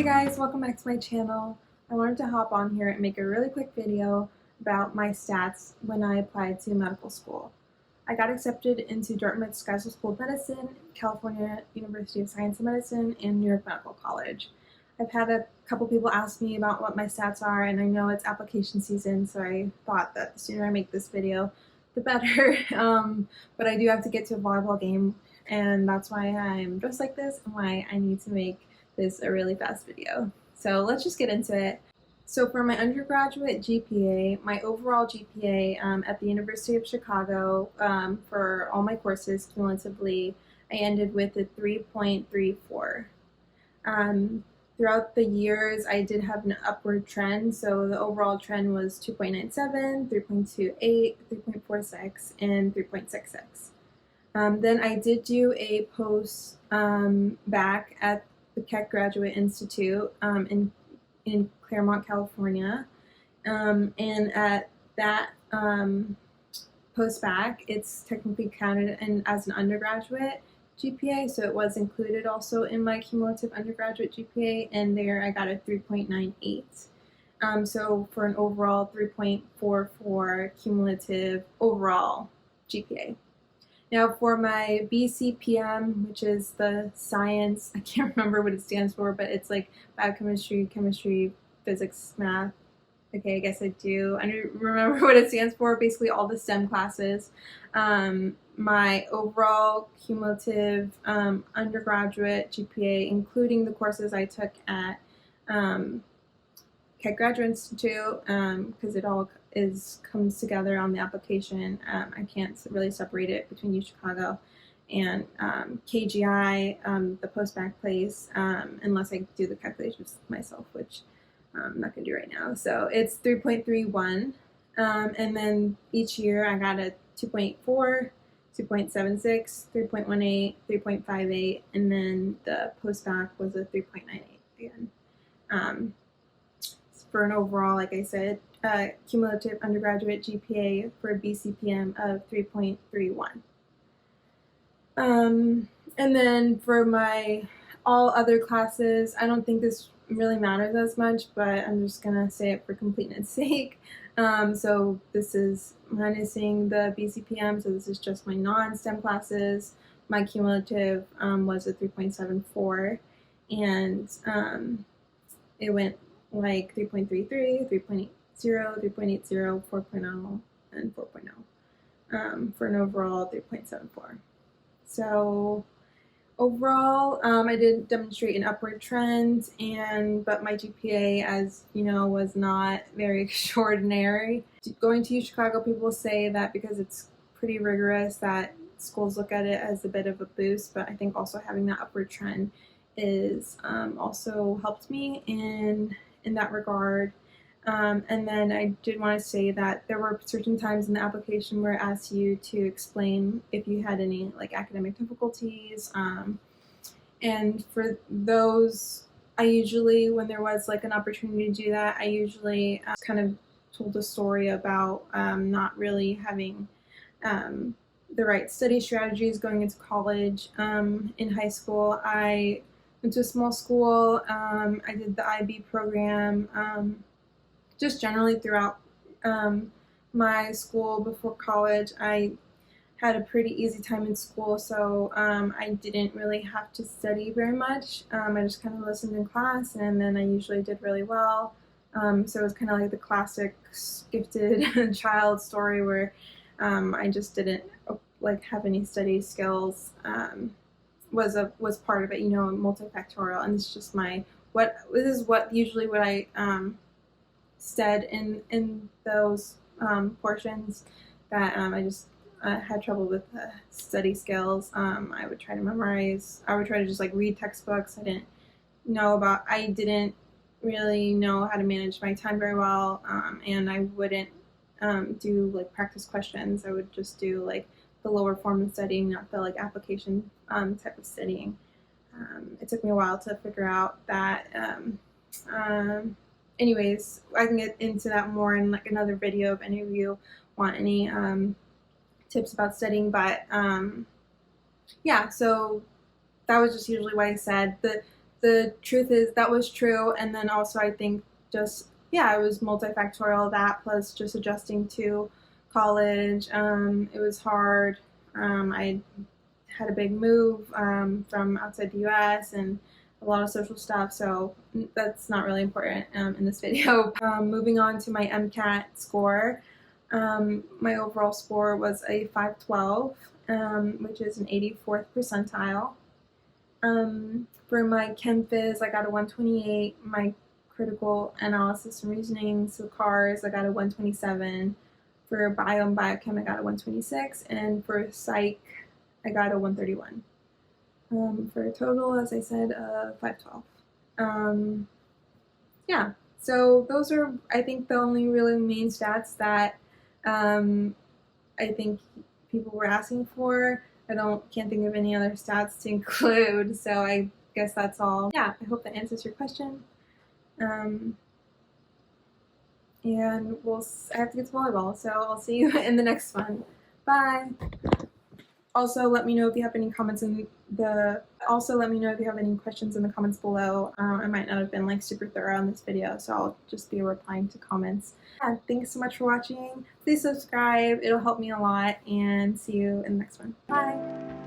Hey guys, welcome back to my channel. I wanted to hop on here and make a really quick video about my stats when I applied to medical school. I got accepted into Dartmouth's Geisel School of Medicine, California University of Science and Medicine, and New York Medical College. I've had a couple people ask me about what my stats are, and I know it's application season, so I thought that the sooner I make this video, the better. But I do have to get to a volleyball game, and that's why I'm dressed like this and why I need to make this a really fast video. So let's just get into it. So for my undergraduate GPA, my overall GPA at the University of Chicago for all my courses cumulatively, I ended with a 3.34. Throughout the years, I did have an upward trend, so the overall trend was 2.97, 3.28, 3.46, and 3.66. Then I did do a post back at the Keck Graduate Institute in Claremont, California, and at that post-bac, it's technically counted as an undergraduate GPA, so it was included also in my cumulative undergraduate GPA, and there I got a 3.98. So for an overall 3.44 cumulative overall GPA. Now for my BCPM, which is the science, I can't remember what it stands for, but it's like biochemistry, chemistry, physics, math. Okay, I guess I do. I don't remember what it stands for, basically all the STEM classes. My overall cumulative undergraduate GPA, including the courses I took at Keck Graduate Institute, because it all comes together on the application. I can't really separate it between UChicago and KGI, the post-bac place, unless I do the calculations myself, which I'm not going to do right now. So it's 3.31, and then each year I got a 2.4, 2.76, 3.18, 3.58, and then the post-bac was a 3.98 again. For an overall, like I said, cumulative undergraduate GPA for a BCPM of 3.31. And then for my all other classes, I don't think this really matters as much, but I'm just going to say it for completeness sake. So this is minusing the BCPM, so this is just my non-STEM classes. My cumulative was a 3.74, and it went like 3.33, 3.80, 3.80, 4.0, and 4.0 for an overall 3.74. So overall, I did demonstrate an upward trend, but my GPA, as you know, was not very extraordinary. Going to UChicago, people say that because it's pretty rigorous that schools look at it as a bit of a boost, but I think also having that upward trend is also helped me in that regard. And then I did want to say that there were certain times in the application where it asked you to explain if you had any like academic difficulties. And for those, I usually, when there was like an opportunity to do that, I usually kind of told a story about not really having the right study strategies going into college. In high school, I went to a small school. I did the IB program. Just generally throughout my school before college, I had a pretty easy time in school, so I didn't really have to study very much. I just kind of listened in class, and then I usually did really well. So it was kind of like the classic gifted child story where I just didn't like have any study skills. Was part of it, you know, multifactorial, and it's just this is usually what I said in those portions, that I just had trouble with study skills. I would try to memorize. I would try to just like read textbooks. I didn't really know how to manage my time very well, and I wouldn't do like practice questions. I would just do like the lower form of studying, not the like application type of studying. It took me a while to figure out that. Anyways, I can get into that more in like another video if any of you want any tips about studying, but yeah, so that was just usually what I said. The the truth is that was true. And then also I think just, yeah, it was multifactorial, that plus just adjusting to college. It was hard. I had a big move from outside the US and a lot of social stuff, so that's not really important in this video. Moving on to my MCAT score. My overall score was a 512, which is an 84th percentile. For my Chem Phys, I got a 128. My critical analysis and reasoning, so CARS, I got a 127. For bio and biochem, I got a 126. And for psych, I got a 131. For a total, as I said, 512. Yeah, so those are, I think, the only really main stats that I think people were asking for. Can't think of any other stats to include, so I guess that's all. Yeah, I hope that answers your question. And I have to get to volleyball, so I'll see you in the next one. Bye. Also, let me know if you have any comments let me know if you have any questions in the comments below. I might not have been like super thorough on this video, so I'll just be replying to comments. Yeah, thanks so much for watching. Please subscribe, it'll help me a lot, and see you in the next one. Bye!